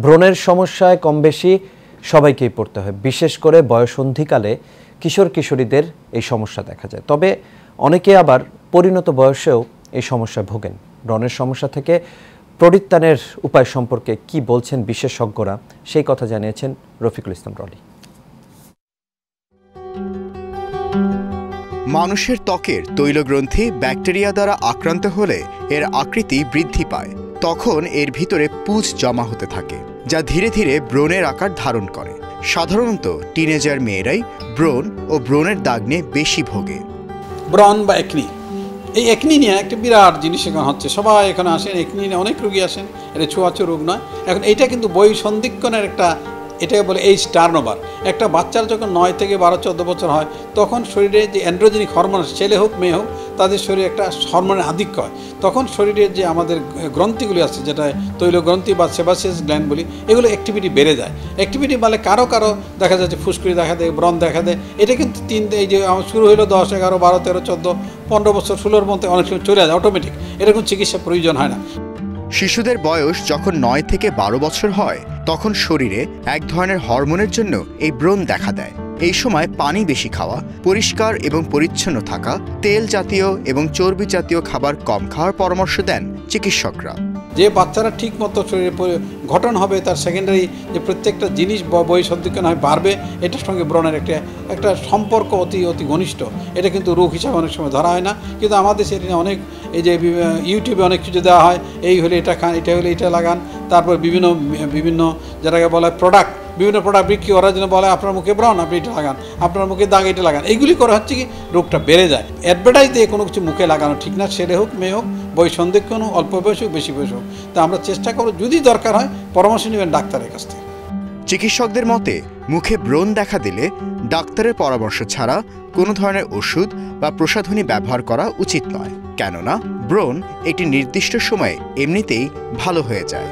ব্রণের সমস্যায় কম বেশি সবাইকেই পড়তে হয়, বিশেষ করে বয়সন্ধিকালে কিশোর কিশোরীদের এই সমস্যা দেখা যায়। তবে অনেকে আবার পরিণত বয়সেও এই সমস্যায় ভোগেন। ব্রণের সমস্যা থেকে পরিত্রাণের উপায় সম্পর্কে কি বলছেন বিশেষজ্ঞরা, সেই কথা জানিয়েছেন রফিকুল ইসলাম রলি। মানুষের ত্বকের তৈলগ্রন্থি ব্যাকটেরিয়া দ্বারা আক্রান্ত হলে এর আকৃতি বৃদ্ধি পায়। তখন এর ভিতরে পুঁজ জমা হতে থাকে, যা ধীরে ধীরে ব্রণের আকার ধারণ করে। সাধারণত টিনেজার মেয়েরাই ব্রণ ও ব্রণের দাগ নিয়ে বেশি ভোগে। ব্রণ বা একনি, এই একনি নিয়ে একটা বিরাট জিনিস এখন হচ্ছে। সবাই এখানে আসেন, একনি নিয়ে অনেক রোগী আসেন। এটা ছোঁয়াচে রোগ নয়। এখন এইটা কিন্তু বয়ঃসন্ধিক্ষণের একটা, এটাকে বলে এইজ টার্নওভার। একটা বাচ্চার যখন 9 থেকে 12-14 বছর হয়, তখন শরীরে যে অ্যান্ড্রোজেনিক হরমোন, ছেলে হোক মেয়ে হোক, তাদের শরীরে একটা হরমোনের আধিক্য হয়। তখন শরীরের যে আমাদের গ্রন্থিগুলি আছে, যেটা তৈলগ্রন্থি বা সেবাসিয়াস গ্ল্যান্ড বলি, এগুলো অ্যাক্টিভিটি বেড়ে যায়। অ্যাক্টিভিটি মানে কারো দেখা যাচ্ছে ফুসকুড়ি দেখা দেয়, ব্রণ দেখা দেয়। এটা কিন্তু এই যে শুরু হলো 10, 11, 12, 13, 14, 15 বছর, 16-র মধ্যে অনেক সময় চলে যায় অটোমেটিক। এরকম চিকিৎসা প্রয়োজন হয় না। শিশুদের বয়স যখন 9 থেকে 12 বছর হয়, তখন শরীরে এক ধরনের হরমোনের জন্য এই ব্রণ দেখা দেয়। এই সময় পানি বেশি খাওয়া, পরিষ্কার এবং পরিচ্ছন্ন থাকা, তেল জাতীয় এবং চর্বি জাতীয় খাবার কম খাওয়ার পরামর্শ দেন চিকিৎসকরা। যে বাচ্চারা ঠিক মতো শরীরে গঠন হবে, তার সেকেন্ডারি যে প্রত্যেকটা জিনিস বয়ঃসন্ধিক্ষণ হয় বাড়বে, এটার সঙ্গে ব্রণের একটা সম্পর্ক অতি ঘনিষ্ঠ। এটা কিন্তু রোগ হিসাবে অনেক সময় ধরা হয় না, কিন্তু আমাদের সেটা অনেক, এই যে ইউটিউবে অনেক কিছু দেওয়া হয়, এই হলে এটা খান, এটা হলে এটা লাগান, তারপর বিভিন্ন যেটাকে বলা হয় প্রোডাক্ট, বিভিন্ন প্রোডাক্ট বিক্রি করার জন্য বলে আপনার মুখে ব্রণ, আপনি এটা লাগান, আপনার মুখে দাগ, এটা লাগান। এইগুলি করে হচ্ছে কি রোগটা বেড়ে যায়। অ্যাডভার্টাইজ দিয়ে কোনো কিছু মুখে লাগানো ঠিক না, ছেলে হোক মেয়ে হোক, বয়ঃসন্ধিক্ষণ হোক, অল্প বয়স হোক, বেশি বয়স হোক। তা আমরা চেষ্টা করব, যদি দরকার হয় পরামর্শ নেবেন ডাক্তারের কাছ থেকে। চিকিৎসকদের মতে মুখে ব্রণ দেখা দিলে ডাক্তারের পরামর্শ ছাড়া কোনো ধরনের ওষুধ বা প্রসাধনী ব্যবহার করা উচিত নয়, কেননা ব্রণ একটি নির্দিষ্ট সময়ে এমনিতেই ভালো হয়ে যায়।